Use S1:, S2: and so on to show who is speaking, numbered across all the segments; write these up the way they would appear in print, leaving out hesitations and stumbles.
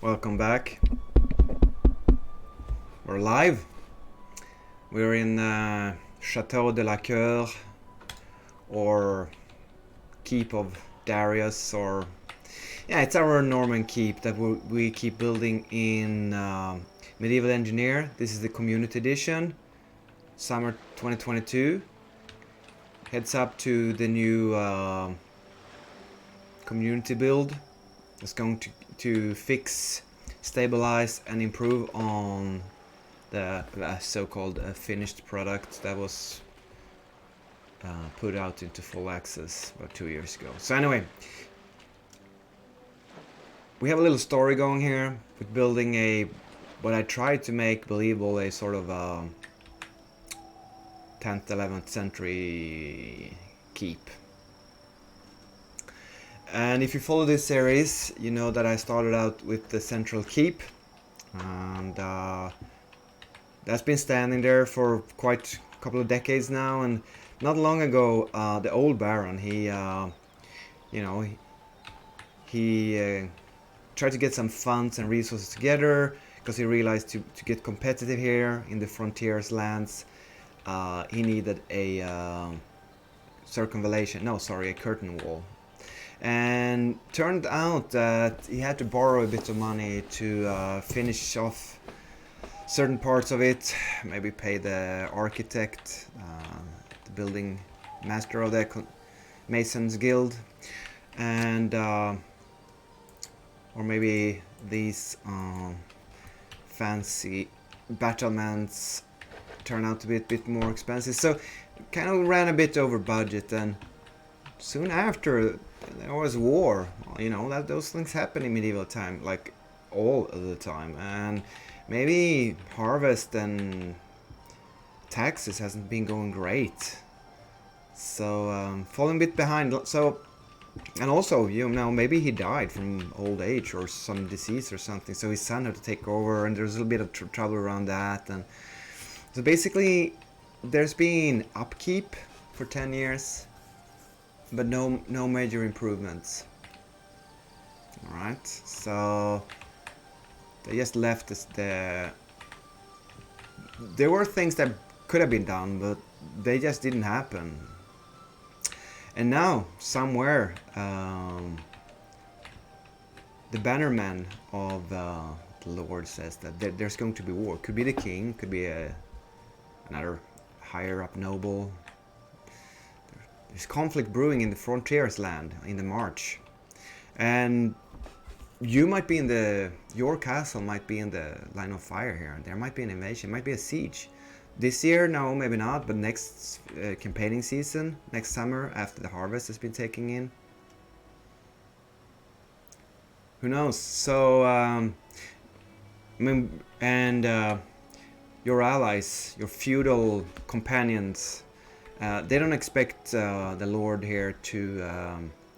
S1: Welcome back. We're live. We're in Chateau de la Coeur, or Keep of Darius, or yeah, it's our Norman keep that we keep building in Medieval Engineer. This is the Community Edition, summer 2022. Heads up to the new community build. It's going to fix, stabilize, and improve on the so-called finished product that was put out into full access about 2 years ago. So anyway, we have a little story going here with building what I tried to make believable, a sort of 10th, 11th century keep. And if you follow this series, you know that I started out with the central keep, and that's been standing there for quite a couple of decades now. And not long ago, the old Baron, he tried to get some funds and resources together because he realized to get competitive here in the frontiers lands, he needed a a curtain wall. And turned out that he had to borrow a bit of money to finish off certain parts of it, maybe pay the architect, the building master of the Masons Guild, and or maybe these fancy battlements turn out to be a bit more expensive. So kind of ran a bit over budget, and soon after there was war. You know that those things happen in medieval time, like all of the time, and maybe harvest and taxes hasn't been going great. So falling a bit behind. So, and also, maybe he died from old age or some disease or something. So his son had to take over, and there's a little bit of trouble around that. And so basically, there's been upkeep for 10 years. But no major improvements. Alright, so they just left us there were things that could have been done, but they just didn't happen. And now, somewhere, the bannerman of the Lord says that there's going to be war. Could be the king, could be another higher up noble. There's conflict brewing in the frontiers land in the march, and your castle might be in the line of fire here. There might be an invasion, might be a siege. This year, no, maybe not, but next campaigning season, next summer, after the harvest has been taken in. Who knows? So, your allies, your feudal companions, they don't expect the Lord here to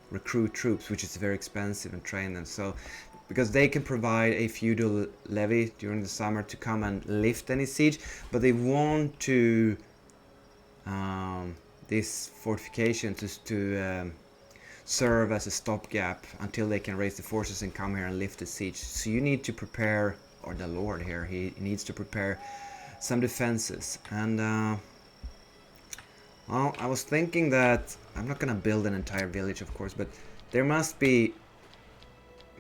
S1: recruit troops, which is very expensive, and train them. So, because they can provide a feudal levy during the summer to come and lift any siege, but they want to this fortification to serve as a stopgap until they can raise the forces and come here and lift the siege. So you need to prepare, or the Lord here, he needs to prepare some defenses. And well, I was thinking that I'm not gonna build an entire village, of course, but there must be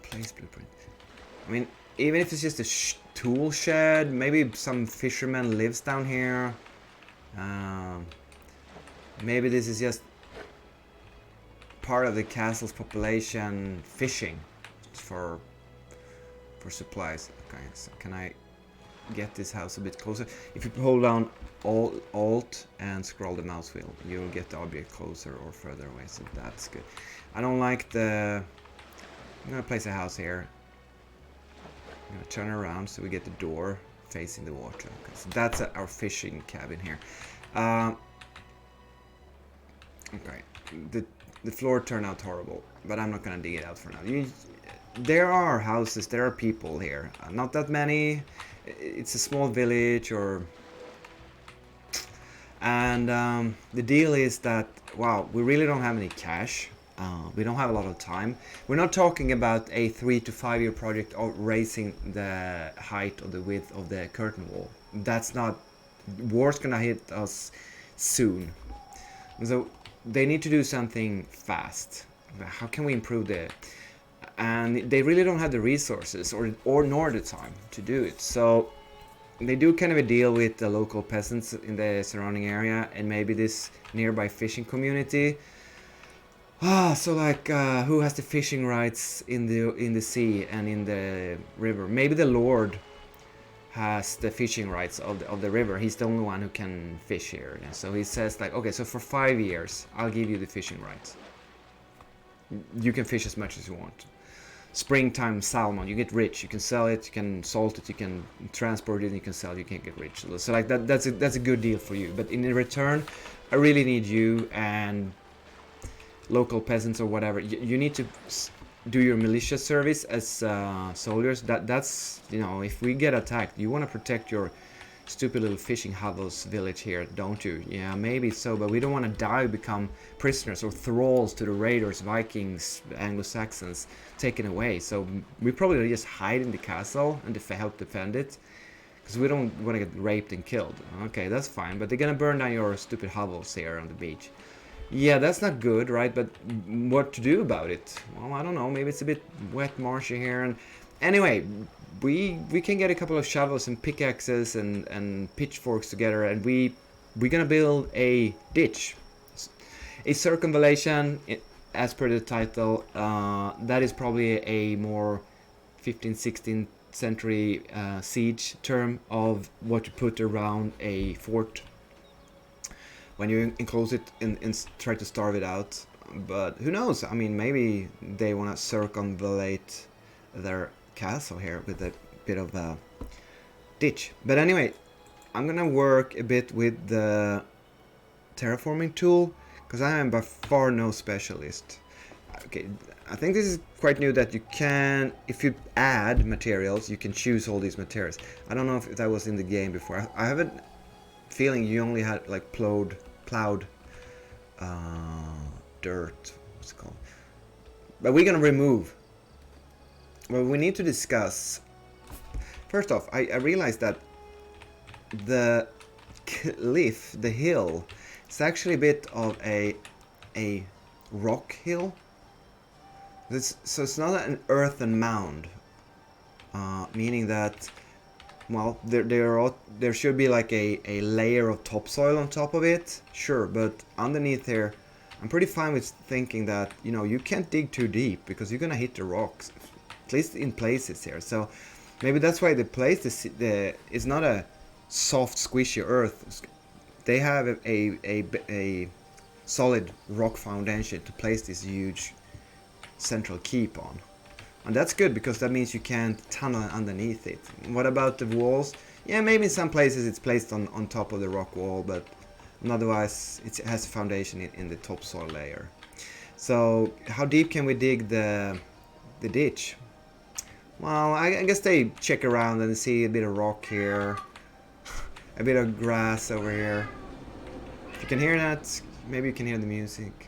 S1: place blueprint. I mean, even if it's just a tool shed, maybe some fisherman lives down here. Maybe this is just part of the castle's population fishing for supplies. Okay, so can I get this house a bit closer? If you hold down Alt and scroll the mouse wheel, you'll get the object closer or further away, so that's good. I don't like I'm gonna place a house here. I'm gonna turn around so we get the door facing the water. Okay, so that's our fishing cabin here. Okay, the floor turned out horrible, but I'm not gonna dig it out for now. There are houses, there are people here. Not that many. It's a small village, and the deal is that, wow, we really don't have any cash. We don't have a lot of time. We're not talking about a 3 to 5 year project of raising the height or the width of the curtain wall. That's not. War's gonna hit us soon. So they need to do something fast. How can we improve the? And they really don't have the resources or nor the time to do it. So they do kind of a deal with the local peasants in the surrounding area and maybe this nearby fishing community. So like who has the fishing rights in the sea and in the river? Maybe the Lord has the fishing rights of the river. He's the only one who can fish here. And so he says like, okay, so for 5 years I'll give you the fishing rights. You can fish as much as you want. Springtime salmon, you get rich. You can sell it, you can salt it, you can transport it, you can sell it, you can get rich. So like that's a good deal for you. But in return, I really need you and local peasants or whatever. You need to do your militia service as soldiers. That's, you know, if we get attacked, you want to protect your stupid little fishing hovels village here, don't you? Yeah, maybe so, but we don't want to die, become prisoners or thralls to the raiders, Vikings, Anglo-Saxons, taken away. So we probably just hide in the castle and help defend it, because we don't want to get raped and killed. Okay, that's fine, but they're gonna burn down your stupid hovels here on the beach. Yeah, that's not good, right? But what to do about it? Well, I don't know. Maybe it's a bit wet, marshy here. And anyway, we can get a couple of shovels and pickaxes and pitchforks together, and we're gonna build a ditch, a circumvallation, as per the title. That is probably a more 15th, 16th century siege term of what you put around a fort when you enclose it and try to starve it out. But who knows? I mean, maybe they want to circumvallate their castle here with a bit of a ditch. But anyway, I'm gonna work a bit with the terraforming tool, because I am by far no specialist. Okay, I think this is quite new that you can, if you add materials, you can choose all these materials. I don't know if that was in the game before. I have a feeling you only had like plowed dirt, what's it called? But we're gonna remove. Well, we need to discuss. First off, I realized that the cliff, the hill, it's actually a bit of a rock hill. So it's not an earthen mound, meaning that, well, there should be like a layer of topsoil on top of it, sure, but underneath here, I'm pretty fine with thinking that, you know, you can't dig too deep because you're gonna hit the rocks, at least in places here. So maybe that's why the place is not a soft, squishy earth. They have a solid rock foundation to place this huge central keep on. And that's good, because that means you can't tunnel underneath it. What about the walls? Yeah, maybe in some places it's placed on top of the rock wall, but otherwise it has a foundation in the topsoil layer. So how deep can we dig the ditch? Well, I guess they check around and see a bit of rock here, a bit of grass over here. If you can hear that, maybe you can hear the music.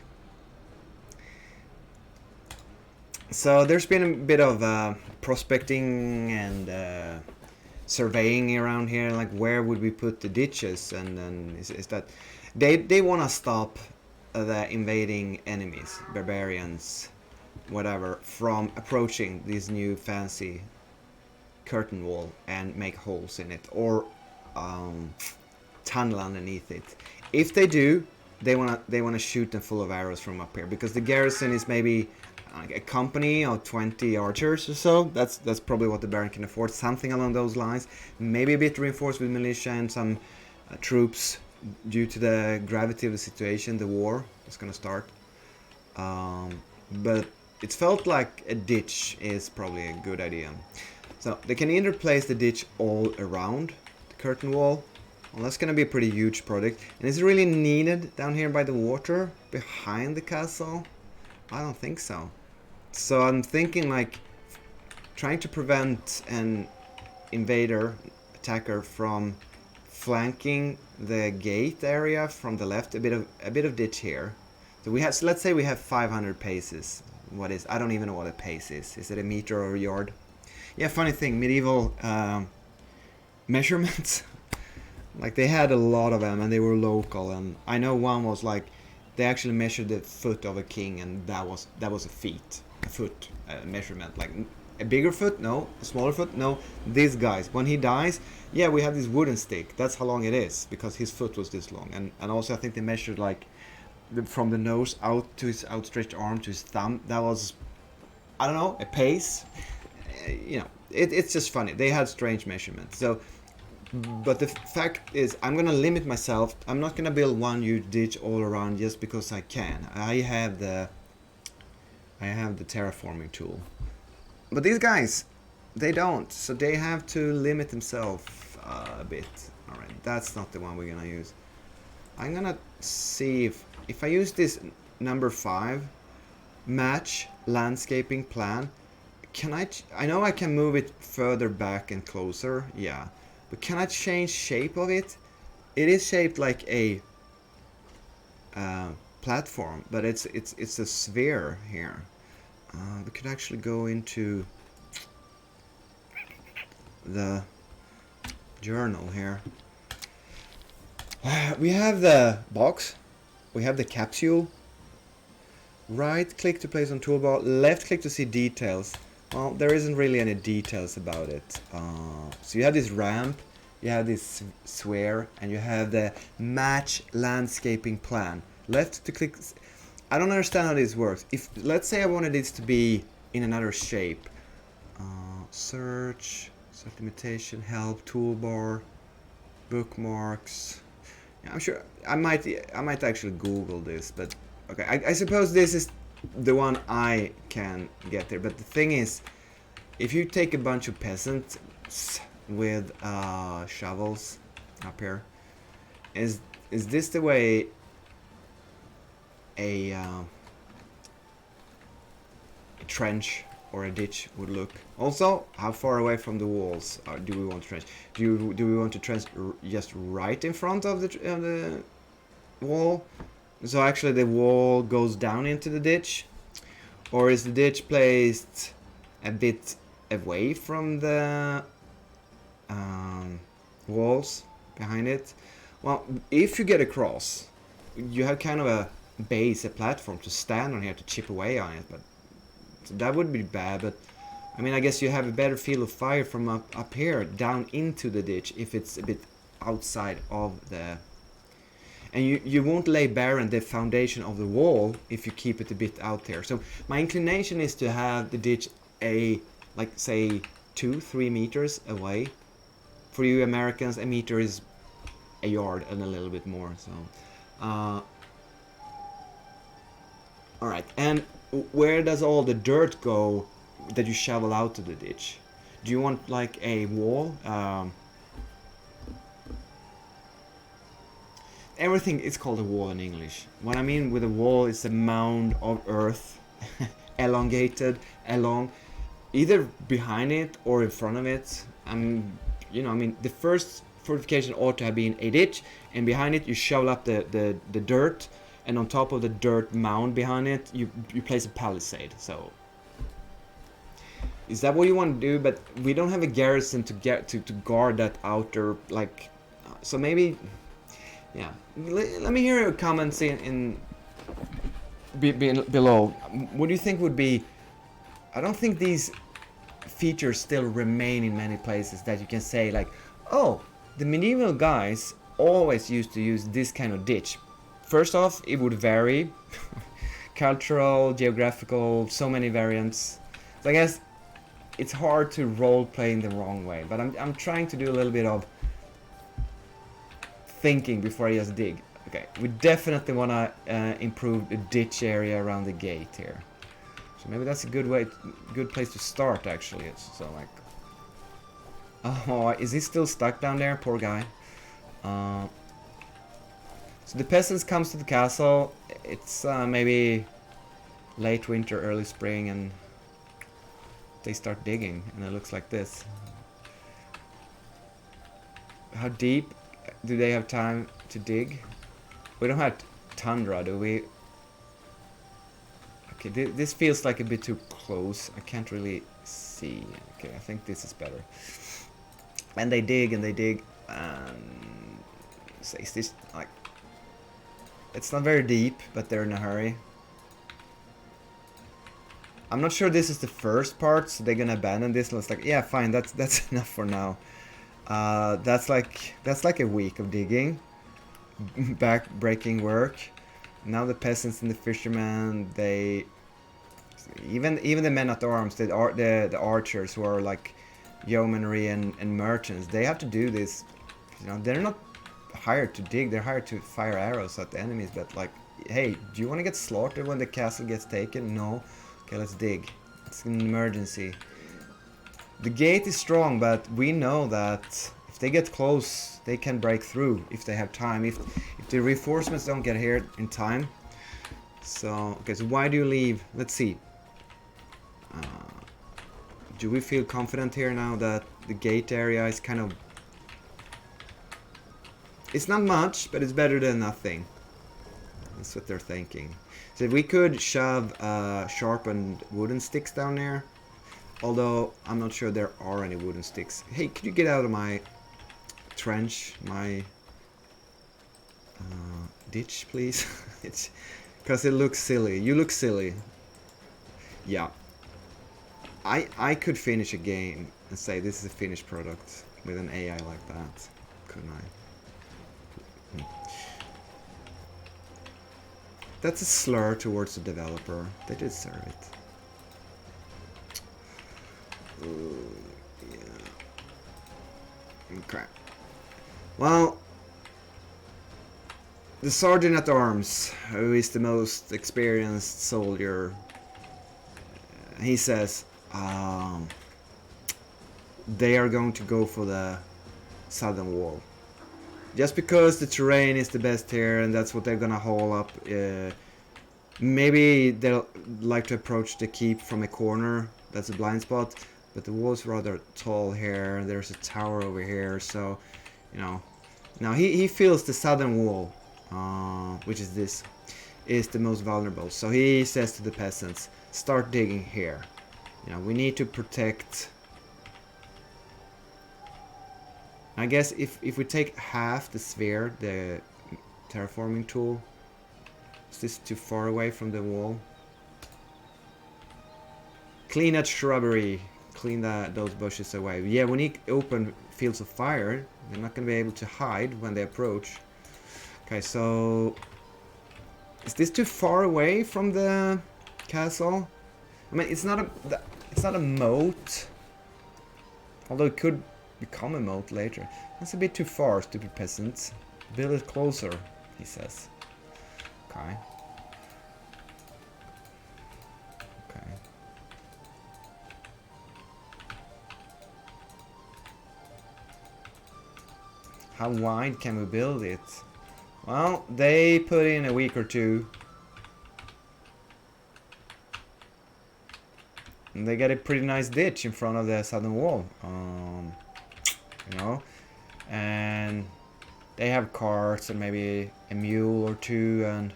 S1: So there's been a bit of prospecting and surveying around here, like where would we put the ditches, and then is that they want to stop the invading enemies, barbarians, whatever, from approaching this new fancy curtain wall and make holes in it or tunnel underneath it. If they do, they wanna shoot them full of arrows from up here, because the garrison is maybe a company of 20 archers or so. That's probably what the Baron can afford, something along those lines. Maybe a bit reinforced with militia and some troops due to the gravity of the situation, the war is gonna start. But it felt like a ditch is probably a good idea. So they can either place the ditch all around the curtain wall. Well, that's gonna be a pretty huge project. And is it really needed down here by the water behind the castle? I don't think so. So I'm thinking like trying to prevent an attacker from flanking the gate area from the left, a bit of ditch here. So we have, so let's say we have 500 paces. What is, I don't even know what a pace is. Is it a meter or a yard? Yeah, funny thing, medieval measurements, like they had a lot of them and they were local. And I know one was like, they actually measured the foot of a king, and that was a feet, a foot measurement. Like a bigger foot, no. A smaller foot, no. These guys, when he dies, yeah, we have this wooden stick. That's how long it is, because his foot was this long. And also I think they measured like from the nose out to his outstretched arm to his thumb. That was, I don't know, a pace. You know, it's just funny. They had strange measurements. So, but the fact is, I'm gonna limit myself. I'm not gonna build one huge ditch all around just because I can. I have the terraforming tool. But these guys, they don't. So they have to limit themselves a bit. All right, that's not the one we're gonna use. I'm gonna see if I use this number 5, match landscaping plan. Can I know I can move it further back and closer, yeah. But can I change shape of it? It is shaped like a platform, but it's a sphere here. We could actually go into the journal here. We have the box, we have the capsule. Right click to place on toolbar, left click to see details. Well, there isn't really any details about it. So you have this ramp, you have this sphere, and you have the match landscaping plan. Left to click. I don't understand how this works. If, let's say I wanted this to be in another shape. Search, set limitation, help, toolbar, bookmarks. Yeah, I'm sure I might actually Google this, but okay. I suppose this is the one I can get there. But the thing is, if you take a bunch of peasants with shovels up here, is this the way a trench or a ditch would look? Also, how far away from the walls do we want to trench? Do we want to trench just right in front of the wall? So actually the wall goes down into the ditch? Or is the ditch placed a bit away from the walls behind it? Well, if you get across, you have kind of a base, a platform to stand on here to chip away on it, but so that would be bad. But I mean, I guess you have a better field of fire from up here down into the ditch if it's a bit outside of the... And you won't lay barren the foundation of the wall if you keep it a bit out there. So my inclination is to have the ditch like say 2-3 meters away. For you Americans, a meter is a yard and a little bit more. So, all right. And where does all the dirt go that you shovel out of the ditch? Do you want like a wall? Everything is called a wall in English. What I mean with a wall is a mound of earth, elongated along, either behind it or in front of it. You know, I mean, the first fortification ought to have been a ditch, and behind it you shovel up the dirt, and on top of the dirt mound behind it, you place a palisade. So, is that what you want to do? But we don't have a garrison to get to guard that outer, like, so maybe. Yeah, let me hear your comments below. What do you think would be... I don't think these features still remain in many places that you can say like, oh, the medieval guys always used to use this kind of ditch. First off, it would vary. Cultural, geographical, so many variants. So I guess it's hard to role play in the wrong way, but I'm trying to do a little bit of thinking before I just dig. Okay, we definitely want to improve the ditch area around the gate here. So maybe that's a good place to start actually. So like, oh, is he still stuck down there? Poor guy. So the peasants comes to the castle. It's maybe late winter, early spring, and they start digging, and it looks like this. How deep do they have time to dig? We don't have tundra, do we? Okay, this feels like a bit too close. I can't really see. Okay, I think this is better. And they dig and they dig. So is this like... It's not very deep, but they're in a hurry. I'm not sure this is the first part, so they're gonna abandon this. And it's like, yeah, fine, that's enough for now. That's like a week of digging, back-breaking work. Now the peasants and the fishermen, they, even the men at arms, the archers who are like yeomanry and merchants, they have to do this. You know, they're not hired to dig; they're hired to fire arrows at the enemies. But like, hey, do you want to get slaughtered when the castle gets taken? No. Okay, let's dig. It's an emergency. The gate is strong, but we know that if they get close, they can break through if they have time. If the reinforcements don't get here in time. So, okay, so why do you leave? Let's see. Do we feel confident here now that the gate area is kind of... It's not much, but it's better than nothing. That's what they're thinking. So if we could shove sharpened wooden sticks down there, although I'm not sure there are any wooden sticks. Hey, could you get out of my trench, my ditch, please? It's because it looks silly. You look silly. Yeah. I could finish a game and say this is a finished product with an AI like that, couldn't I? That's a slur towards the developer. They deserve it. Yeah. Okay. Well, the sergeant at arms, who is the most experienced soldier, he says they are going to go for the southern wall. Just because the terrain is the best here and that's what they're gonna haul up. Maybe they'll like to approach the keep from a corner. That's a blind spot. But the wall's rather tall here. There's a tower over here. So, you know. Now he feels the southern wall, which is this, is the most vulnerable. So he says to the peasants, start digging here. You know, we need to protect... I guess if we take half the sphere, the terraforming tool, is this too far away from the wall? Clean that shrubbery, clean those bushes away. Yeah, we need open fields of fire. They're not going to be able to hide when they approach. Okay, so is this too far away from the castle? I mean, it's not a moat, although it could become a moat later. That's a bit too far, stupid peasants. Build it closer, he says. Okay. Okay. How wide can we build it? Well, they put in a week or two. And they get a pretty nice ditch in front of the southern wall. You know, and they have carts and maybe a mule or two, and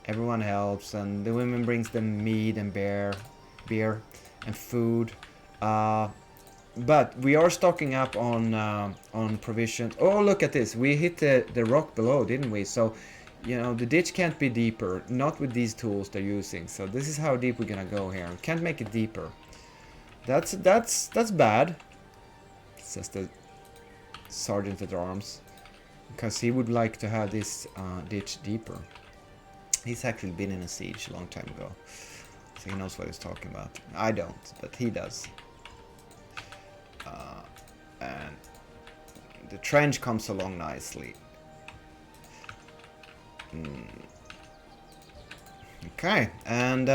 S1: everyone helps, and the women brings them meat and beer and food. But we are stocking up on provisions. Oh, look at this! We hit the rock below, didn't we? So, you know, the ditch can't be deeper, not with these tools they're using. So this is how deep we're gonna go here. We can't make it deeper. That's bad, says the sergeant at arms, because he would like to have this ditch deeper. He's actually been in a siege a long time ago, so he knows what he's talking about. I don't, but he does. And the trench comes along nicely. Okay, and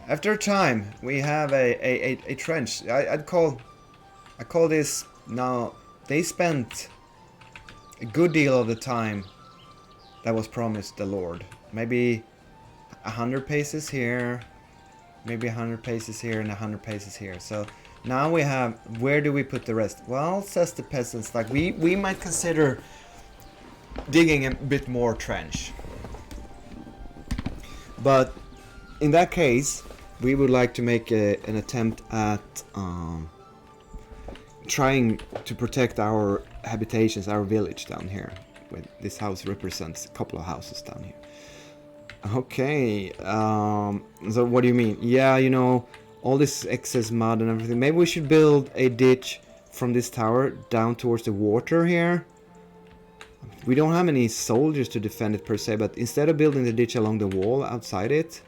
S1: after a time we have a trench. I call this now. They spent a good deal of the time that was promised the Lord. Maybe 100 paces here, maybe 100 paces here, and 100 paces here. So now we have, where do we put the rest? Well, says the peasants, like we might consider digging a bit more trench. But in that case, we would like to make an attempt at trying to protect our habitations, our village down here. This house represents a couple of houses down here. Okay, so what do you mean? Yeah, you know, all this excess mud and everything. Maybe we should build a ditch from this tower down towards the water here. We don't have any soldiers to defend it per se, but instead of building the ditch along the wall outside it,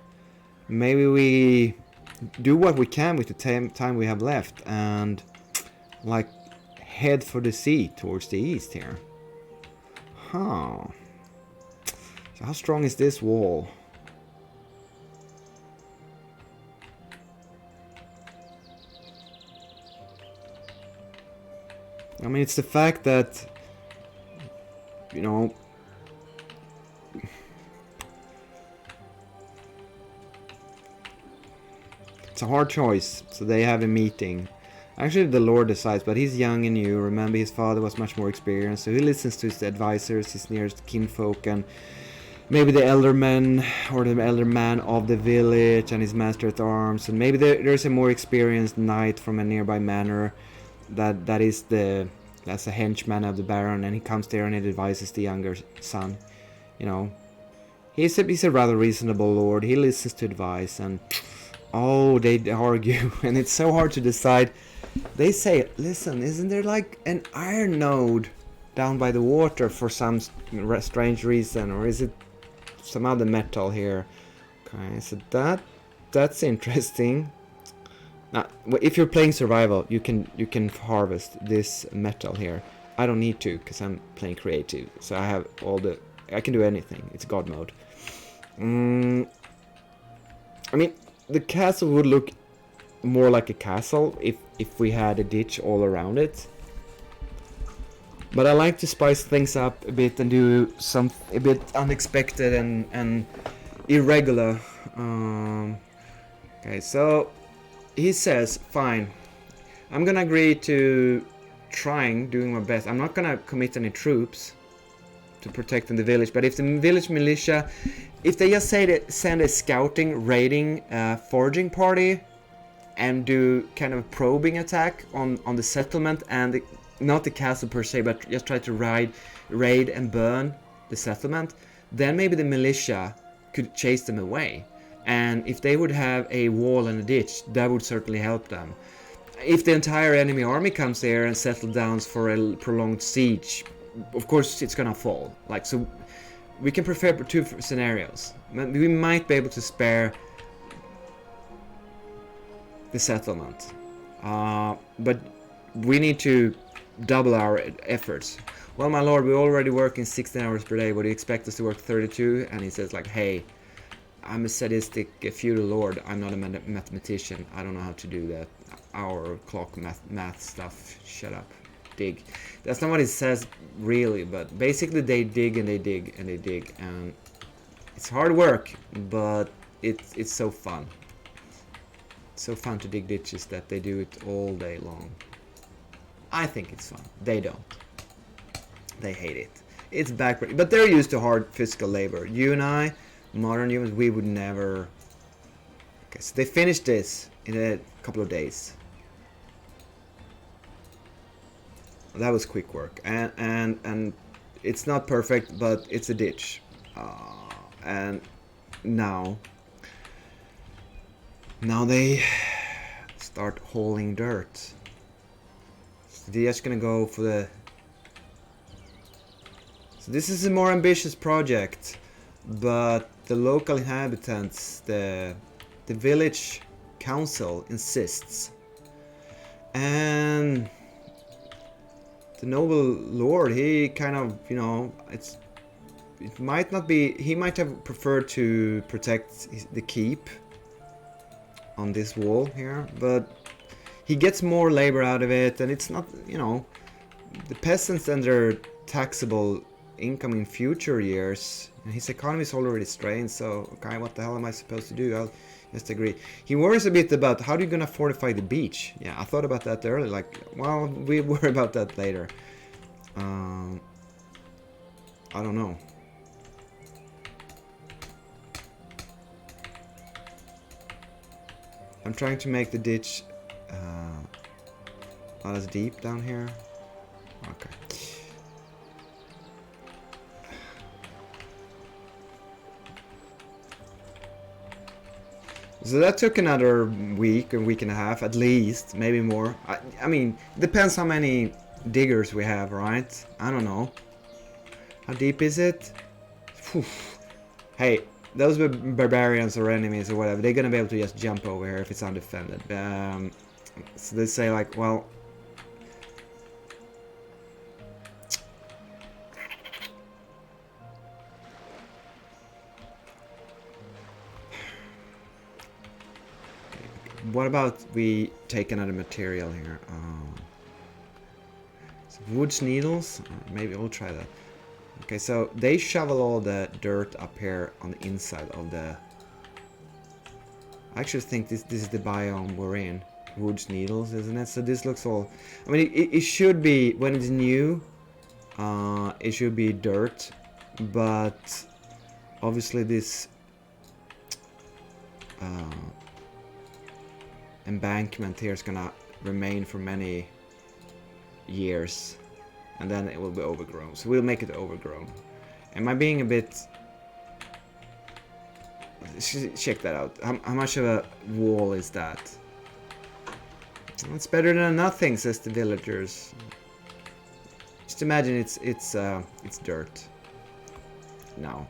S1: maybe we do what we can with the time we have left and like head for the sea towards the east here. Huh. So how strong is this wall? I mean, it's the fact that, you know, it's a hard choice. So they have a meeting. Actually, the Lord decides, but he's young and new. Remember, his father was much more experienced, so he listens to his advisors, his nearest kinfolk, and maybe the elder men or the elder man of the village and his master at arms, and maybe there's a more experienced knight from a nearby manor that's a henchman of the Baron, and he comes there and he advises the younger son. You know, he's a rather reasonable lord. He listens to advice, and oh, they argue, and it's so hard to decide. They say, listen, isn't there like an iron node down by the water for some strange reason, or is it some other metal here? Okay, so that's interesting. Now, if you're playing survival, you can harvest this metal here. I don't need to because I'm playing creative, so I can do anything. It's God mode. I mean, the castle would look more like a castle if we had a ditch all around it. But I like to spice things up a bit and do a bit unexpected and irregular. Okay, so he says, fine, I'm gonna agree to doing my best. I'm not gonna commit any troops to protecting the village, but if the village militia, if they just send a scouting, raiding, foraging party and do kind of a probing attack on the settlement and not the castle per se, but just try to raid and burn the settlement, then maybe the militia could chase them away. And if they would have a wall and a ditch, that would certainly help them. If the entire enemy army comes there and settles down for a prolonged siege, of course it's gonna fall. Like, so we can prepare for two scenarios. We might be able to spare the settlement, but we need to double our efforts. Well, my lord, we're already working 16 hours per day. What do you expect us to work 32? And he says like, hey, I'm a sadistic feudal lord. I'm not a mathematician. I don't know how to do that hour clock math stuff. Shut up. Dig. That's not what it says really, but basically they dig and they dig and they dig, and it's hard work, but it's so fun. It's so fun to dig ditches that they do it all day long. I think it's fun. They don't. They hate it. It's backbreaking, but they're used to hard physical labor. You and I, modern humans, we would never. Okay, so they finished this in a couple of days. That was quick work, and it's not perfect, but it's a ditch. And now they start hauling dirt. So they're just gonna go for the. So this is a more ambitious project, but the local inhabitants, the village council insists, and the noble lord, he kind of, you know, it might not be, he might have preferred to protect the keep on this wall here, but he gets more labor out of it, and it's not, you know, the peasants and their taxable income in future years, and his economy is already strained, so okay, what the hell am I supposed to do? I'll just agree. He worries a bit about how are you gonna fortify the beach. Yeah, I thought about that earlier, like, well, we worry about that later. I don't know. I'm trying to make the ditch not as deep down here. Okay. So that took another week, a week and a half at least, maybe more. I mean, depends how many diggers we have, right? I don't know. How deep is it? Whew. Hey, those barbarians or enemies or whatever, they're gonna be able to just jump over here if it's undefended. So they say like, well... What about we take another material here? So wood's needles? Maybe we'll try that. Okay, so they shovel all the dirt up here on the inside of the... I actually think this is the biome we're in. Wood's needles, isn't it? So this looks all... I mean, it should be, when it's new, it should be dirt. But obviously this... embankment here is gonna remain for many years, and then it will be overgrown, so we'll make it overgrown. Am I being a bit... Check that out. How much of a wall is that? It's better than nothing, says the villagers. Just imagine it's dirt. No.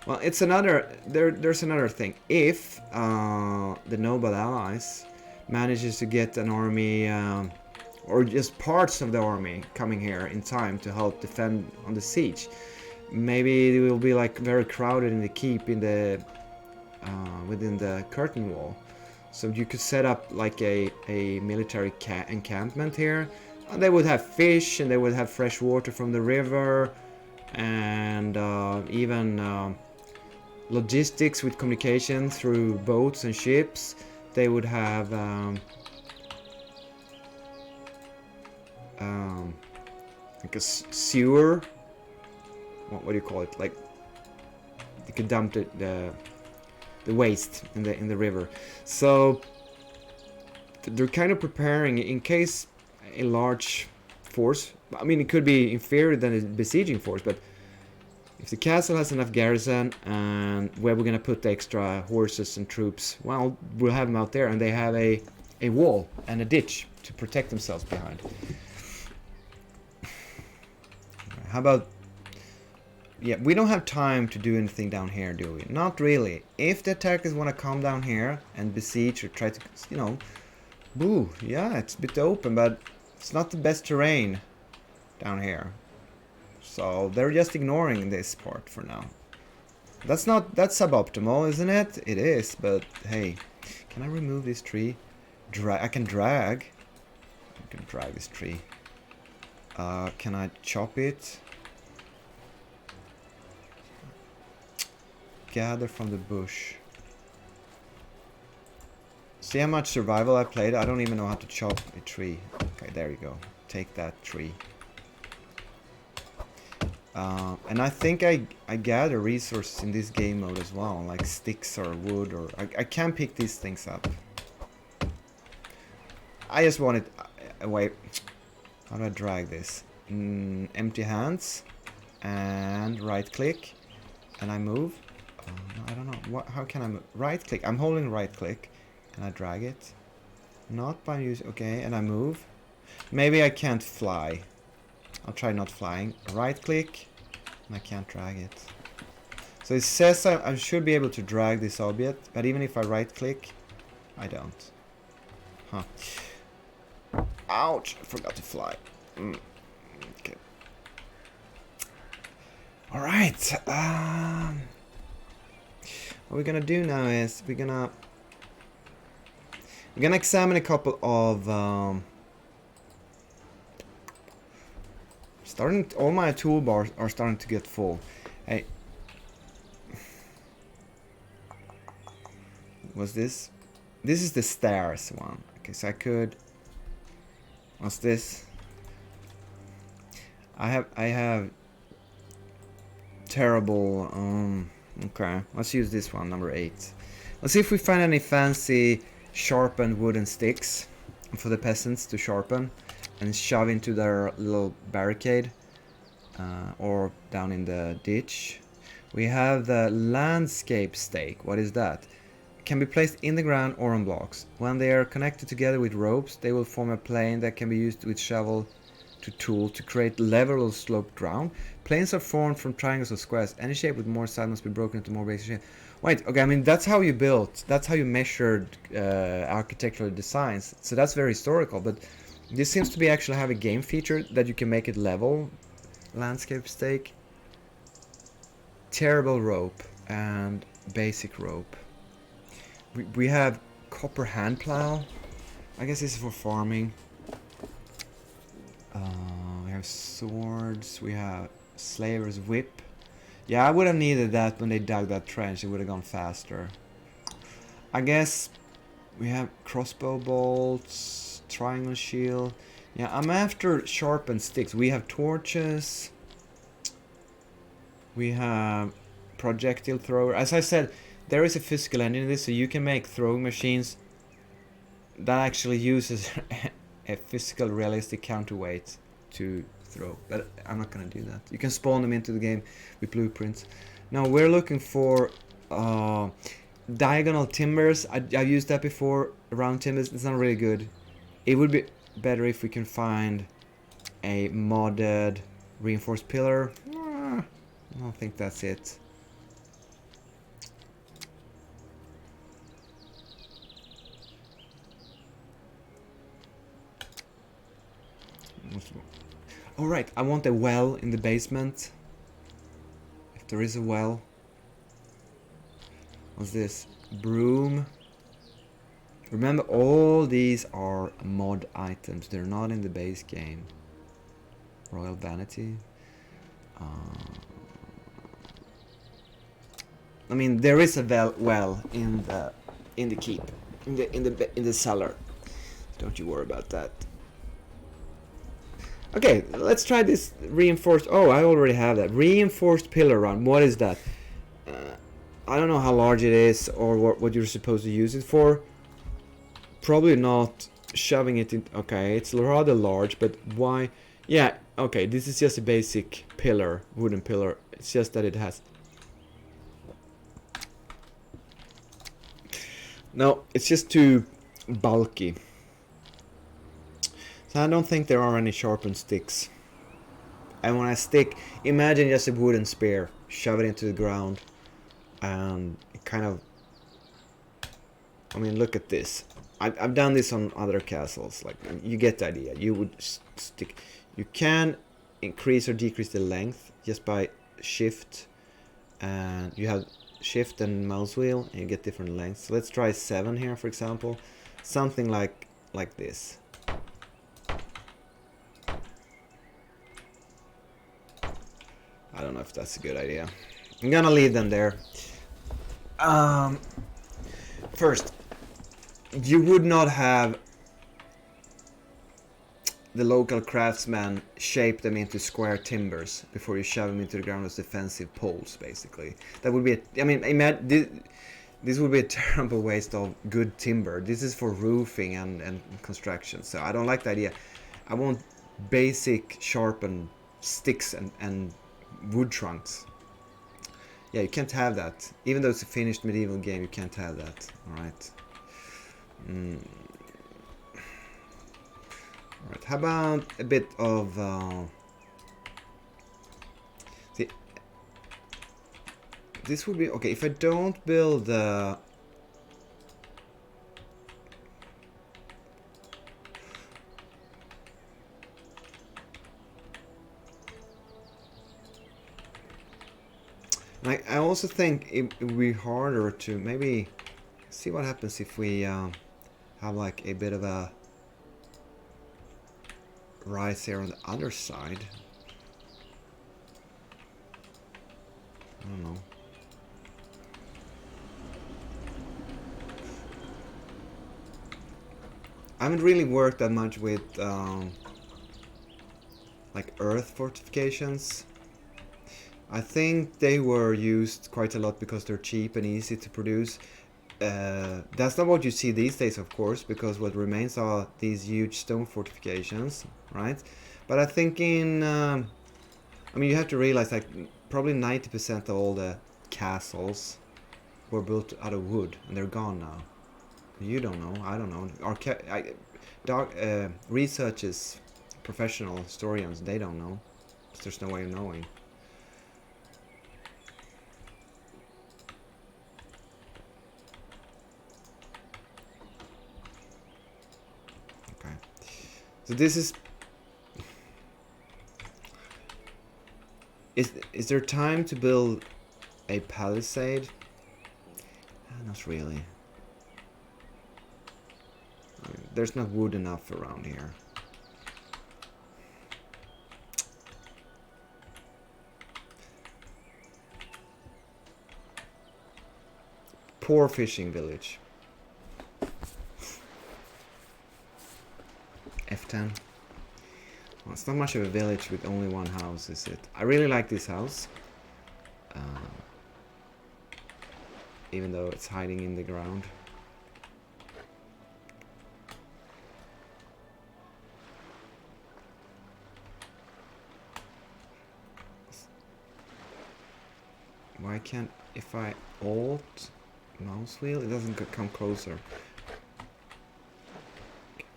S1: Well, it's another... There's another thing. If the noble allies manages to get an army, or just parts of the army coming here in time to help defend on the siege, maybe it will be like very crowded in the keep in the within the curtain wall. So you could set up like a military encampment here. They would have fish, and they would have fresh water from the river, and even logistics with communication through boats and ships. They would have like a sewer. What do you call it? Like you could dump the waste in the river. So they're kind of preparing in case a large force. I mean, it could be inferior than a besieging force, but if the castle has enough garrison, and where we're gonna put the extra horses and troops, well, we'll have them out there, and they have a wall and a ditch to protect themselves behind. How about... Yeah, we don't have time to do anything down here, do we? Not really. If the attackers want to come down here and besiege or try to, you know... Boo, yeah, it's a bit open, but it's not the best terrain down here. So they're just ignoring this part for now. That's suboptimal, isn't it? It is, but hey, can I remove this tree? I can drag. I can drag this tree. Can I chop it? Gather from the bush. See how much survival I played? I don't even know how to chop a tree. Okay, there you go. Take that tree. And I think I gather resources in this game mode as well, like sticks or wood, or I can pick these things up. I just wanted... wait, how do I drag this? Empty hands, and right click, and I move. No, I don't know, how can I move? Right click, I'm holding right click, and I drag it. Not by using... okay, and I move. Maybe I can't fly. I'll try not flying. Right click, and I can't drag it. So it says I should be able to drag this object, but even if I right click, I don't. Huh. Ouch, I forgot to fly. Okay. Alright. What we're gonna do now is we're gonna examine a couple of all my toolbars are starting to get full. Hey, was this? This is the stairs one. Okay, so I could... what's this? I have terrible. Okay, let's use this one, number 8. Let's see if we find any fancy sharpened wooden sticks for the peasants to sharpen and shove into their little barricade or down in the ditch. We have the landscape stake. What is that? It can be placed in the ground or on blocks. When they are connected together with ropes, they will form a plane that can be used with shovel to tool to create level or sloped ground. Planes are formed from triangles or squares. Any shape with more side must be broken into more basic shape. Wait, okay, I mean that's how you built, that's how you measured architectural designs. So that's very historical, but this seems to be actually have a game feature that you can make it level. Landscape stake, terrible rope, and basic rope. We have copper hand plow. I guess this is for farming. We have swords. We have slaver's whip. Yeah, I would have needed that when they dug that trench. It would have gone faster. I guess we have crossbow bolts, triangle shield. Yeah, I'm after sharpened sticks. We have torches. We have projectile thrower. As I said, there is a physical engine in this, so you can make throwing machines that actually uses a physical, realistic counterweight to throw. But I'm not gonna do that. You can spawn them into the game with blueprints. Now we're looking for diagonal timbers. I've used that before. Round timbers. It's not really good. It would be better if we can find a modded reinforced pillar. I don't think that's it. Alright, I want a well in the basement. If there is a well. What's this? Broom. Remember, all these are mod items. They're not in the base game. Royal Vanity. I mean, there is a well in the keep, in the cellar. Don't you worry about that. Okay, let's try this reinforced. Oh, I already have that reinforced pillar run. What is that? I don't know how large it is or what you're supposed to use it for. Probably not shoving it in. Okay, it's rather large, but why? Yeah, okay, this is just a basic pillar, wooden pillar. It's just that it has. No, it's just too bulky. So I don't think there are any sharpened sticks. And when I stick, imagine just a wooden spear, shove it into the ground, and it kind of. I mean, look at this. I've done this on other castles. Like, you get the idea. You would stick. You can increase or decrease the length just by shift, and you have shift and mouse wheel, and you get different lengths. So let's try 7 here, for example. Something like this. I don't know if that's a good idea. I'm gonna leave them there. First, you would not have the local craftsman shape them into square timbers before you shove them into the ground as defensive poles, basically. That would be I mean, imagine this would be a terrible waste of good timber. This is for roofing and construction, so I don't like the idea. I want basic sharpened sticks and wood trunks. Yeah, you can't have that. Even though it's a finished medieval game, you can't have that. Alright. Alright, how about a bit of... see, this would be... Okay, if I don't build... I also think it would be harder to maybe see what happens if we have like a bit of a rise here on the other side. I don't know. I haven't really worked that much with like earth fortifications. I think they were used quite a lot because they're cheap and easy to produce. That's not what you see these days, of course, because what remains are these huge stone fortifications, right? But I think I mean, you have to realize like probably 90% of all the castles were built out of wood, and they're gone now. You don't know, I don't know. Researchers, professional historians, they don't know. There's no way of knowing. Okay. So this is there time to build a palisade? Not really. I mean, there's not wood enough around here. Poor fishing village. F10. Well, it's not much of a village with only one house, is it? I really like this house. Even though it's hiding in the ground. Why can't, if I alt mouse wheel, it doesn't come closer.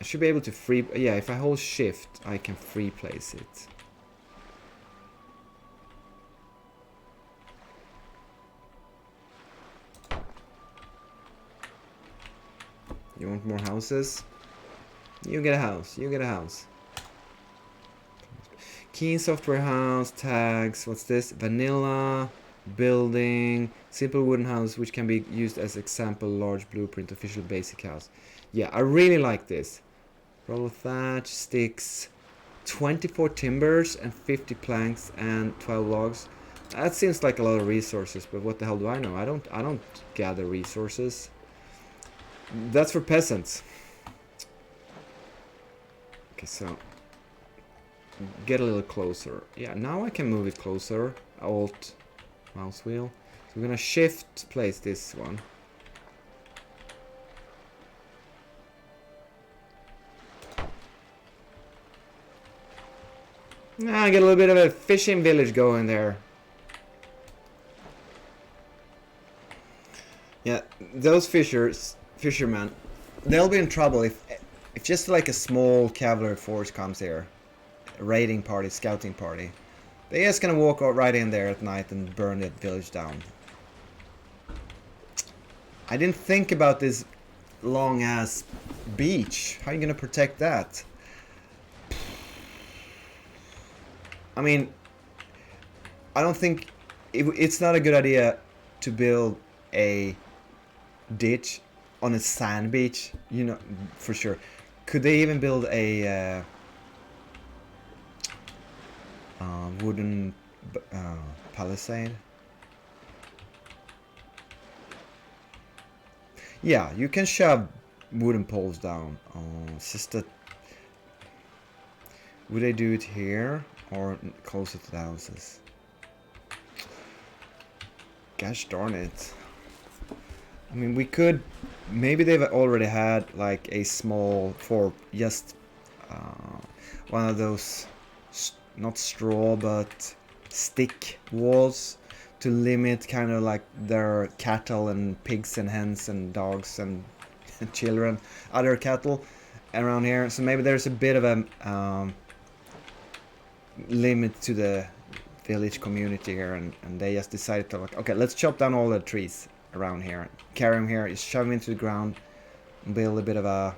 S1: I should be able to free, yeah, if I hold shift, I can free place it. You want more houses? You get a house, you get a house. Key software house, tags, what's this? Vanilla, building, simple wooden house which can be used as example, large blueprint, official basic house. Yeah, I really like this. Roll of thatch, sticks, 24 timbers and 50 planks and 12 logs. That seems like a lot of resources, but what the hell do I know? I don't gather resources. That's for peasants. Okay, so get a little closer. Yeah, now I can move it closer. Alt mouse wheel. So we're gonna shift place this one. Ah, get a little bit of a fishing village going there. Yeah, those fishermen, they'll be in trouble if just like a small cavalry force comes here, a raiding party, scouting party. They're just gonna walk right in there at night and burn that village down. I didn't think about this long ass beach. How are you gonna protect that? I mean, I don't think it's not a good idea to build a ditch on a sand beach, you know, for sure. Could they even build a wooden palisade? Yeah, you can shove wooden poles down. It's just that, would they do it here or closer to the houses? Gosh darn it. I mean, we could, maybe they've already had like a small, for just one of those, not straw, but stick walls to limit kind of like their cattle and pigs and hens and dogs and children, other cattle around here. So maybe there's a bit of a limit to the village community here, and they just decided to like, okay, let's chop down all the trees around here, carry them here, just shove them into the ground, and build a bit of a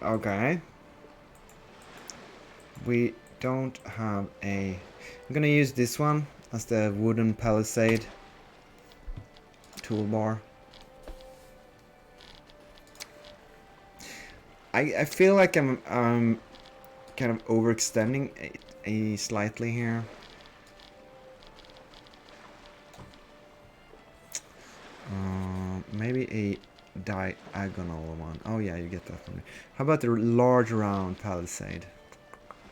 S1: okay. We don't have a, I'm gonna use this one as the wooden palisade toolbar. I feel like I'm kind of overextending a slightly here. Maybe a diagonal one. Oh yeah, you get that from there. How about the large round palisade?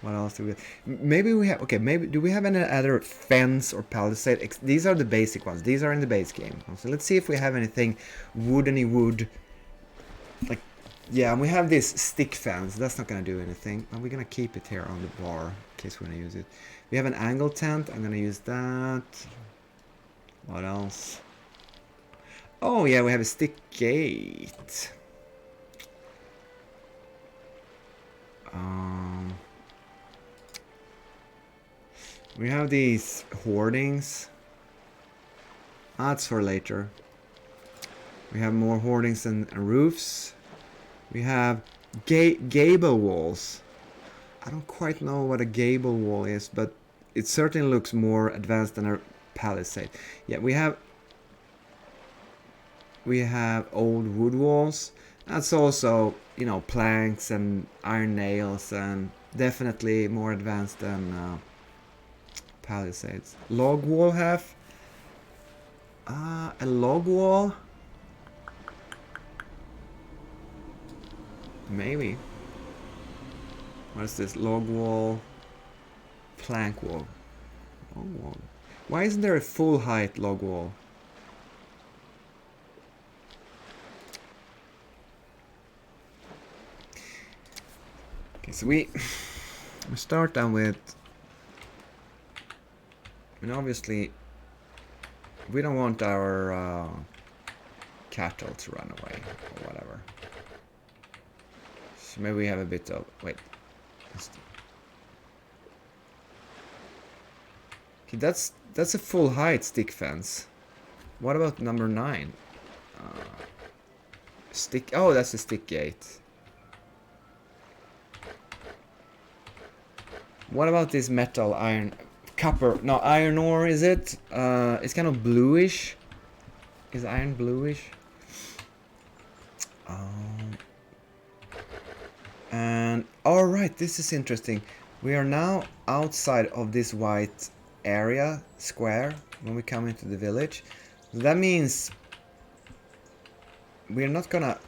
S1: What else do we have? Maybe we have, okay, maybe, do we have any other fence or palisade? These are the basic ones. These are in the base game. So let's see if we have anything woodeny wood. Like, yeah, we have this stick fence. That's not going to do anything. But we're going to keep it here on the bar in case we're going to use it. We have an angle tent. I'm going to use that. What else? Oh, yeah, we have a stick gate. We have these hoardings. That's for later. We have more hoardings and roofs. We have gable walls. I don't quite know what a gable wall is, but it certainly looks more advanced than a palisade. Yeah, we have old wood walls. That's also, you know, planks and iron nails, and definitely more advanced than palisades. Log wall have a log wall. Maybe. What is this? Log wall, plank wall. Log wall. Why isn't there a full height log wall? Okay, so we start down with. And obviously, we don't want our cattle to run away or whatever. So maybe we have a bit of... Wait. Okay, that's a full height stick fence. What about number 9? Stick... Oh, that's a stick gate. What about this metal iron... Copper, no, iron ore, is it? It's kind of bluish. Is iron bluish? And all right, this is interesting. We are now outside of this white area, square, when we come into the village. That means we're not gonna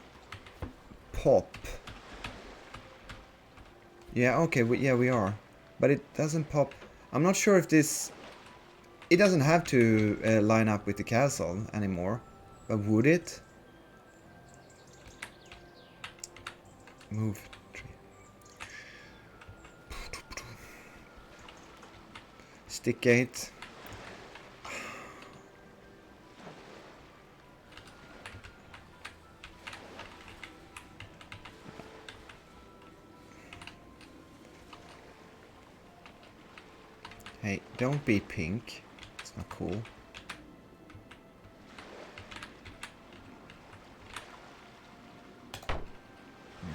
S1: pop. Yeah, okay, we are. But it doesn't pop. I'm not sure if this... It doesn't have to line up with the castle anymore. But would it? Move. Stick gate. Hey, don't be pink. It's not cool.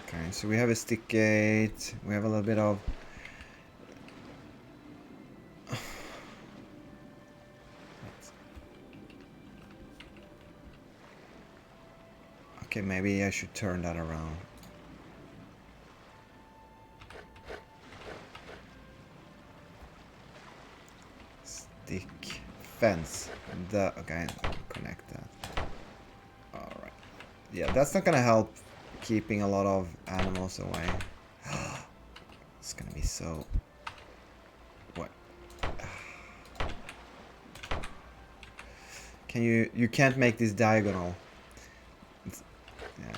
S1: Okay, so we have a stick gate. We have a little bit of... Okay, maybe I should turn that around. Stick fence. Okay, connect that. Alright. Yeah, that's not gonna help keeping a lot of animals away. It's gonna be so... What? Can you can't make this diagonal. Yeah.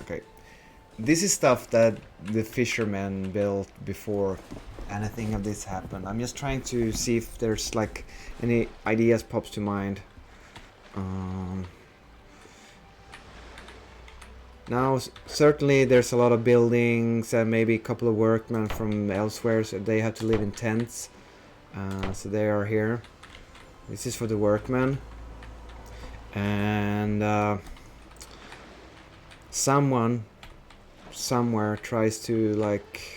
S1: Okay. This is stuff that the fishermen built before anything of this happened. I'm just trying to see if there's like any ideas pops to mind. Now, certainly there's a lot of buildings and maybe a couple of workmen from elsewhere, so they have to live in tents. So they are here. This is for the workmen. And someone somewhere tries to like...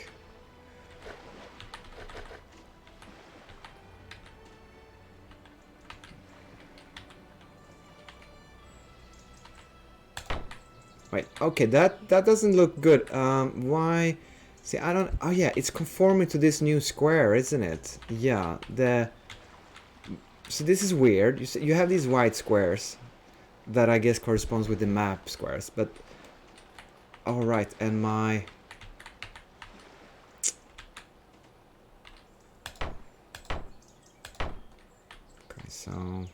S1: Wait, okay, that doesn't look good. Why? See, I don't. Oh yeah, it's conforming to this new square, isn't it? Yeah. So this is weird. You have these white squares that I guess corresponds with the map squares, but all right, and my. Okay, so.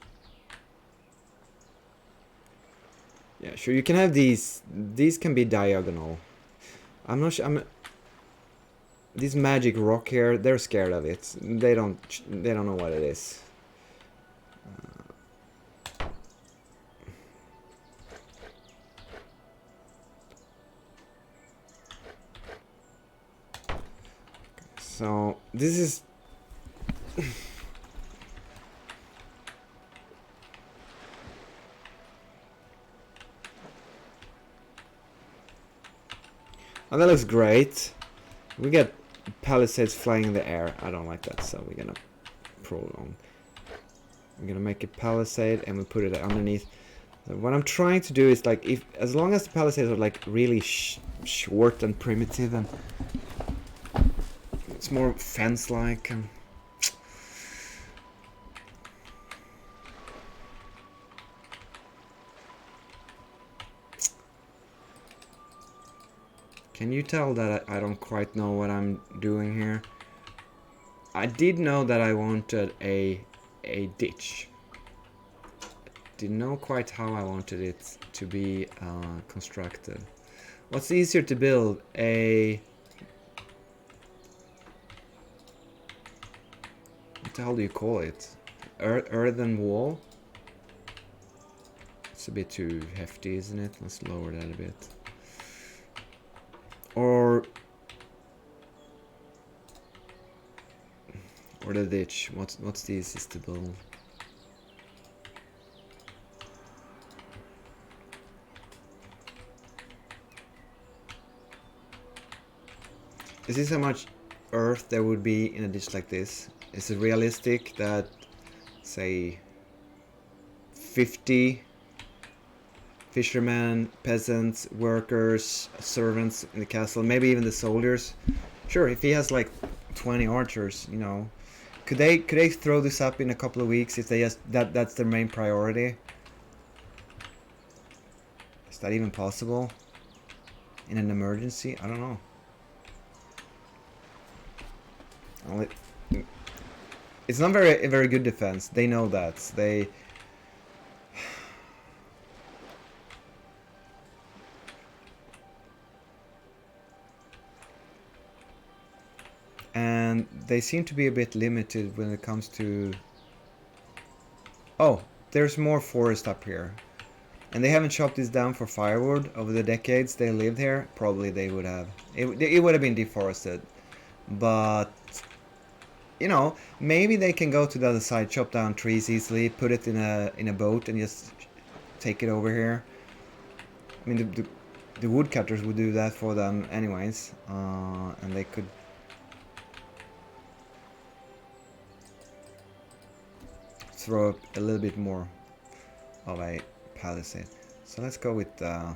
S1: Yeah, sure. You can have these. These can be diagonal. I'm not sure. This magic rock here. They're scared of it. They don't. They don't know what it is. So this is. Oh, that looks great. We get palisades flying in the air. I don't like that, so we're gonna prolong. I'm gonna make a palisade and we put it underneath. So what I'm trying to do is like, if as long as the palisades are like really short and primitive and it's more fence-like. Can you tell that I don't quite know what I'm doing here? I did know that I wanted a ditch. Didn't know quite how I wanted it to be constructed. What's easier to build? What the hell do you call it? Earthen wall? It's a bit too hefty, isn't it? Let's lower that a bit. Or the ditch. What's the easiest to build? Is this how much earth there would be in a ditch like this? Is it realistic that, say, 50 fishermen, peasants, workers, servants in the castle, maybe even the soldiers? Sure, if he has like 20 archers, you know, could they throw this up in a couple of weeks if they just that's their main priority? Is that even possible in an emergency? I don't know. It's not a very good defense. They know that. And they seem to be a bit limited when it comes to... Oh, there's more forest up here. And they haven't chopped this down for firewood over the decades they lived here. Probably they would have. It would have been deforested. But... You know, maybe they can go to the other side, chop down trees easily, put it in a boat and just take it over here. I mean, the woodcutters would do that for them anyways, and they could throw up a little bit more of a palisade. So let's go with I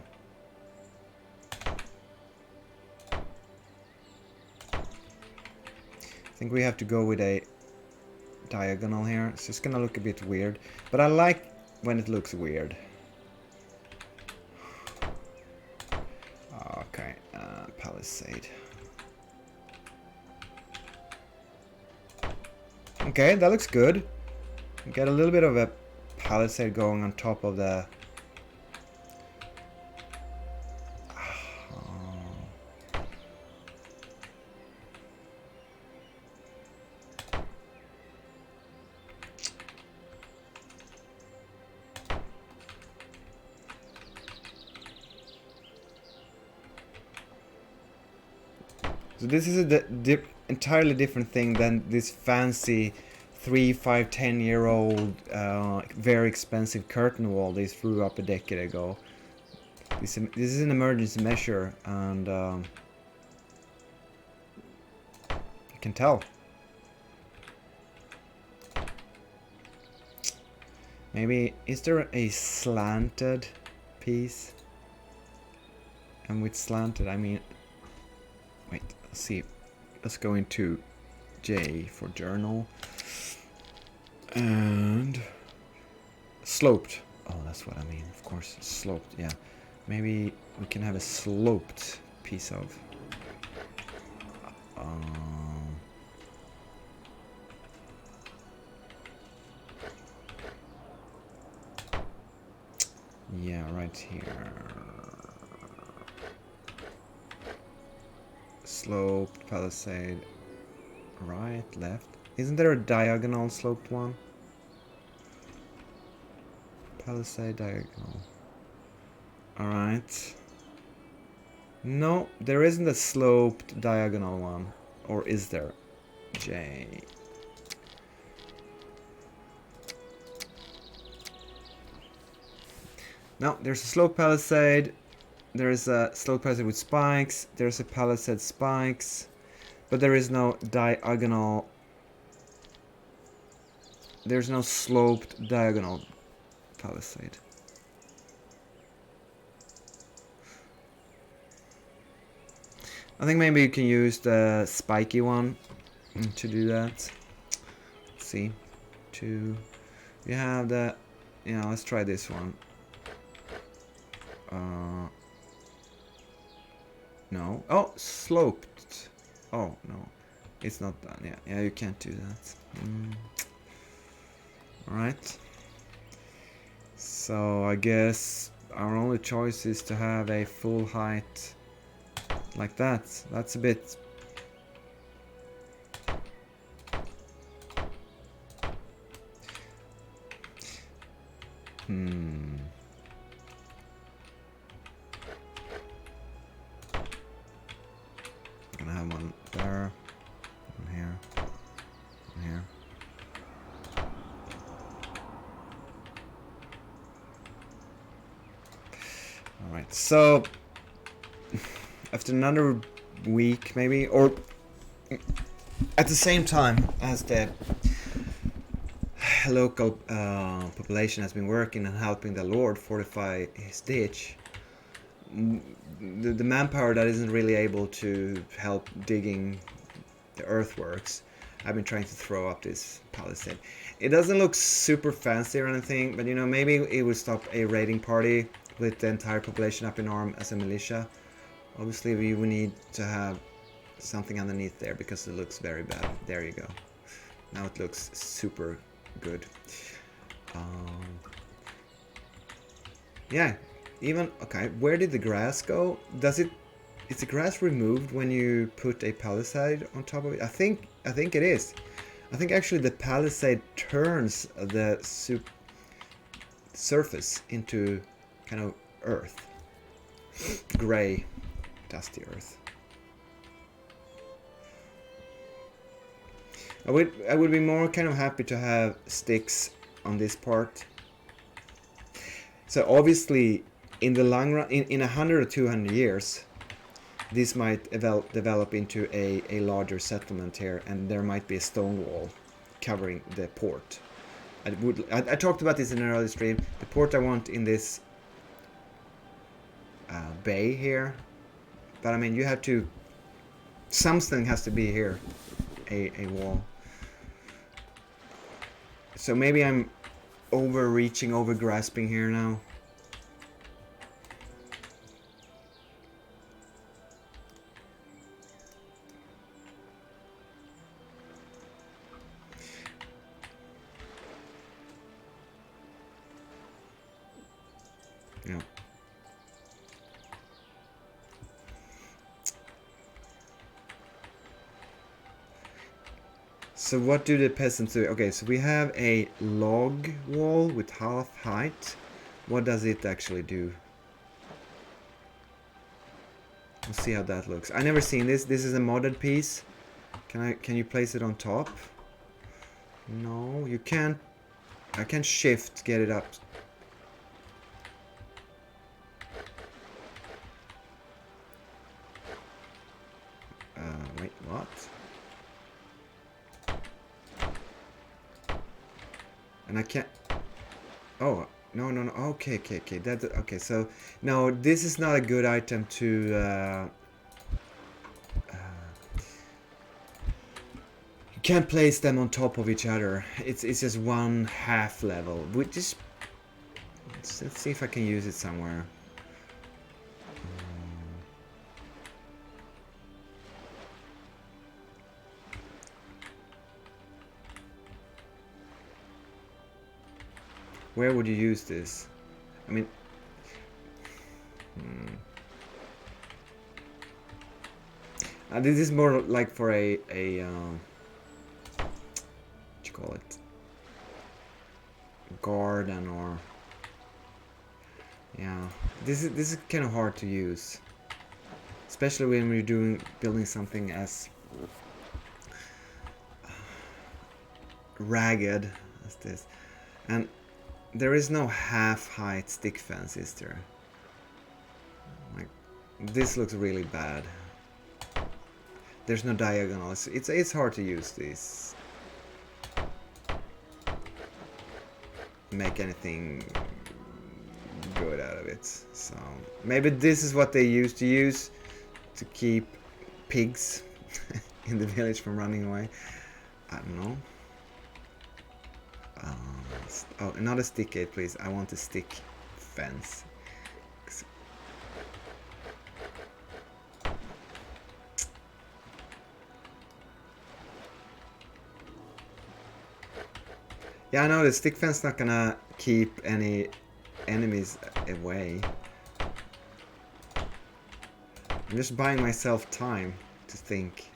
S1: think we have to go with a diagonal here. It's just gonna look a bit weird, but I like when it looks weird. Okay, palisade. Okay, that looks good. Get a little bit of a palisade going on top of the... So this is a entirely different thing than this fancy 3, 5, 10-year-old very expensive curtain wall they threw up a decade ago. This is an emergency measure, and you can tell. Maybe, is there a slanted piece? And with slanted, I mean... Wait, let's see. Let's go into J for journal. And... Sloped. Oh, that's what I mean, of course. Sloped, yeah. Maybe we can have a sloped piece of... yeah, right here. Sloped, palisade. Right, left. Isn't there a diagonal sloped one? Palisade diagonal. Alright. No, there isn't a sloped diagonal one. Or is there? J. No, there's a sloped palisade. There's a sloped palisade with spikes. There's a palisade spikes. But there is no diagonal. There's no sloped diagonal palisade. I think maybe you can use the spiky one to do that. Let's see. You have the... Yeah, let's try this one. No. Oh, sloped. Oh, no. It's not done. Yeah, you can't do that. Alright. So, I guess our only choice is to have a full height like that. That's a bit... Gonna have one there, one here, one here. Alright, so after another week maybe, or at the same time as the local population has been working and helping the Lord fortify his ditch, the manpower that isn't really able to help digging the earthworks, I've been trying to throw up this palisade. It doesn't look super fancy or anything, but you know, maybe it would stop a raiding party with the entire population up in arm as a militia. Obviously we would need to have something underneath there because it looks very bad. There you go. Now it looks super good. Yeah, even okay, where did the grass go? Is the grass removed when you put a palisade on top of it? I think it is. I think actually the palisade turns the surface into kind of earth. Gray, dusty earth. I would be more kind of happy to have sticks on this part. So obviously in the long run, in 100 or 200 years, this might develop into a larger settlement here, and there might be a stone wall covering the port. I talked about this in an early stream. The port I want in this bay here, but I mean you have to, something has to be here, a wall. So maybe I'm overreaching, over grasping here now. Yeah. So what do the peasants do? Okay, so we have a log wall with half height. What does it actually do? Let's see how that looks. I never seen this. This is a modded piece. Can you place it on top? No, you can't. I can shift, get it up. Wait, what? And I can't... Oh, No, no, no. Okay, okay, okay. That okay. So no, this is not a good item to. You can't place them on top of each other. It's just one half level. We just let's see if I can use it somewhere. Where would you use this? I mean, this is more like for a what you call it, garden or yeah. This is kind of hard to use, especially when we're building something as ragged as this, and there is no half-height stick fence, is there? Like, this looks really bad. There's no diagonal. It's hard to use these. Make anything good out of it. So maybe this is what they used to use to keep pigs in the village from running away. I don't know. Oh, not a stick gate, please. I want a stick fence. Yeah, I know the stick fence not gonna keep any enemies away. I'm just buying myself time to think.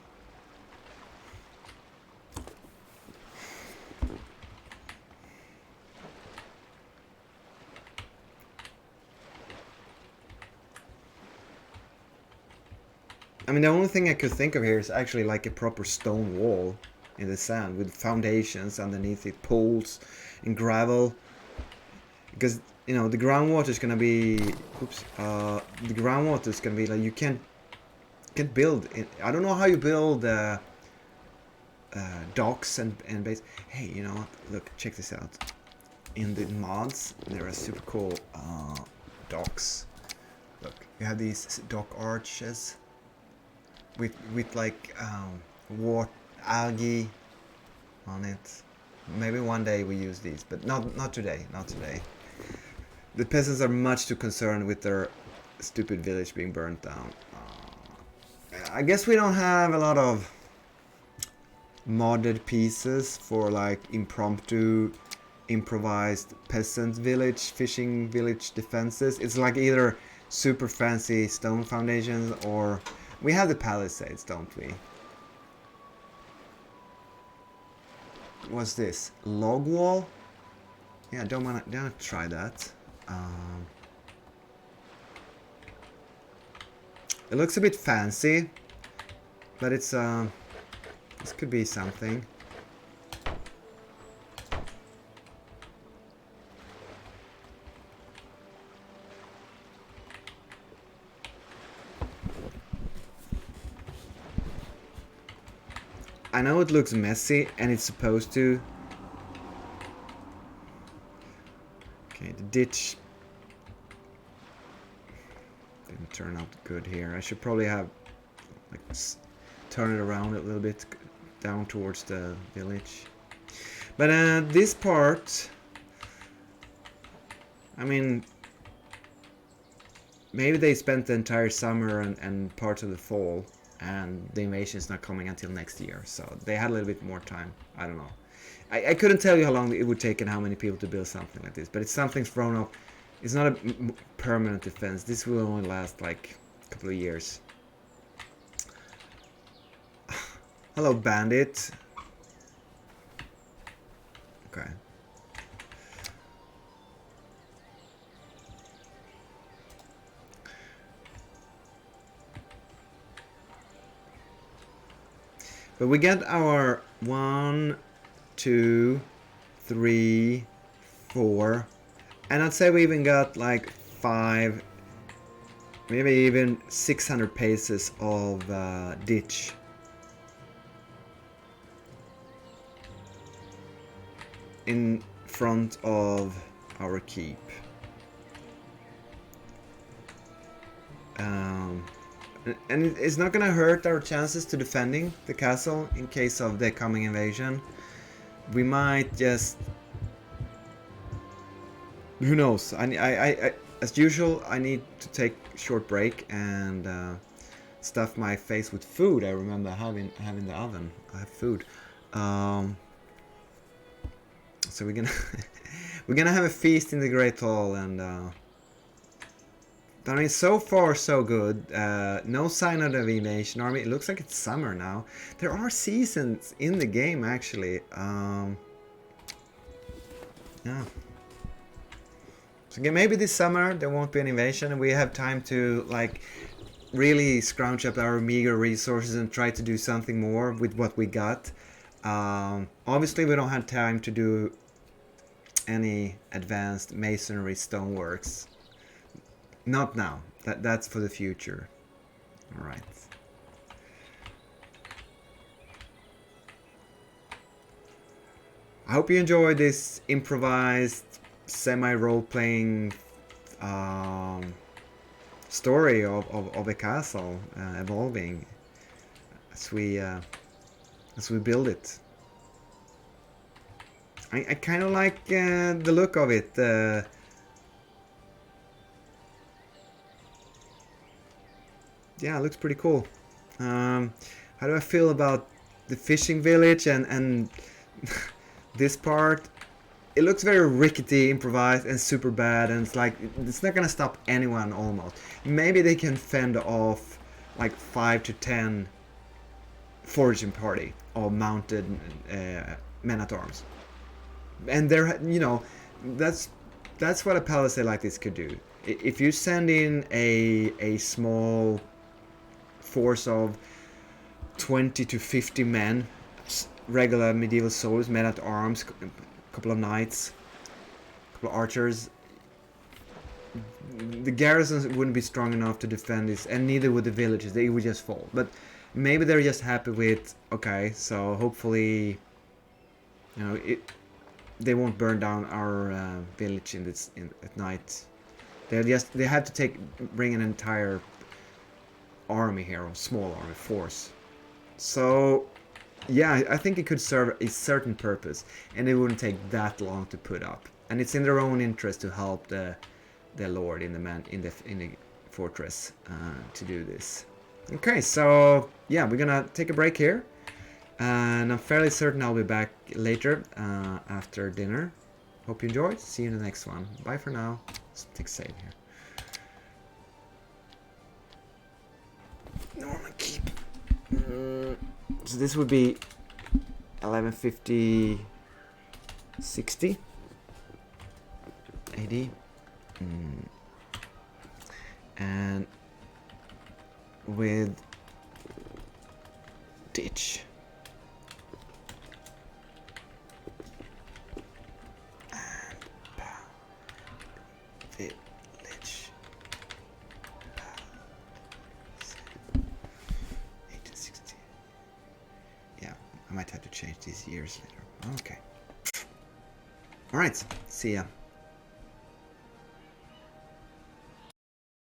S1: I mean, the only thing I could think of here is actually like a proper stone wall in the sand with foundations underneath it, poles and gravel. Because, you know, the groundwater is gonna be... Oops. The groundwater is gonna be like, you can't build... I don't know how you build docks and base. Hey, you know what? Look, check this out. In the mods, there are super cool docks. Look, you have these dock arches with like algae on it. Maybe one day we use these, but not today. Not today. The peasants are much too concerned with their stupid village being burnt down. I guess we don't have a lot of modded pieces for like impromptu improvised peasant village, fishing village defenses. It's like either super fancy stone foundations or we have the palisades, don't we? What's this? Log wall? Yeah, don't try that. It looks a bit fancy, but it's this could be something. I know it looks messy, and it's supposed to. Okay, the ditch didn't turn out good here. I should probably have like turn it around a little bit down towards the village. But this part, I mean, maybe they spent the entire summer and parts of the fall, and the invasion is not coming until next year, so they had a little bit more time. I don't know. I couldn't tell you how long it would take and how many people to build something like this, but it's something thrown up. It's not a permanent defense. This will only last like a couple of years. Hello, bandit. Okay. But we get our 1, 2, 3, 4, and I'd say we even got like 5, maybe even 600 paces of ditch. In front of our keep. And it's not gonna hurt our chances to defending the castle in case of the coming invasion. We might just... Who knows? I as usual, I need to take a short break and stuff my face with food. I remember having the oven. I have food. So we're gonna we're gonna have a feast in the Great Hall, and I mean, so far so good. No sign of the invasion army. It looks like it's summer now. There are seasons in the game actually. Yeah. So again, maybe this summer there won't be an invasion, and we have time to like really scrounge up our meager resources and try to do something more with what we got. Obviously, we don't have time to do any advanced masonry stoneworks. Not now. That's for the future. All right. I hope you enjoyed this improvised, semi-role-playing story of a castle evolving as we build it. I kind of like the look of it. Yeah, it looks pretty cool. How do I feel about the fishing village and this part? It looks very rickety, improvised, and super bad, and it's like it's not gonna stop anyone almost. Maybe they can fend off like 5 to 10 foraging party or mounted men at arms, and they're, you know, that's what a palisade like this could do. If you send in a small force of 20 to 50 men, regular medieval soldiers, men at arms, a couple of knights, a couple of archers, the garrisons wouldn't be strong enough to defend this, and neither would the villages. They would just fall. But maybe they're just happy with, okay, so hopefully, you know, they won't burn down our village at night. They have to bring an entire army here, or small army force. So yeah, I think it could serve a certain purpose, and it wouldn't take that long to put up. And it's in their own interest to help the lord in the fortress to do this. Okay, so yeah, we're gonna take a break here, and I'm fairly certain I'll be back later after dinner. Hope you enjoyed. See you in the next one. Bye for now. Let's take save here. Norman keep. So this would be 1150 60 AD. And with ditch. And village. 1860. Yeah, I might have to change these years later. Okay. Alright, see ya.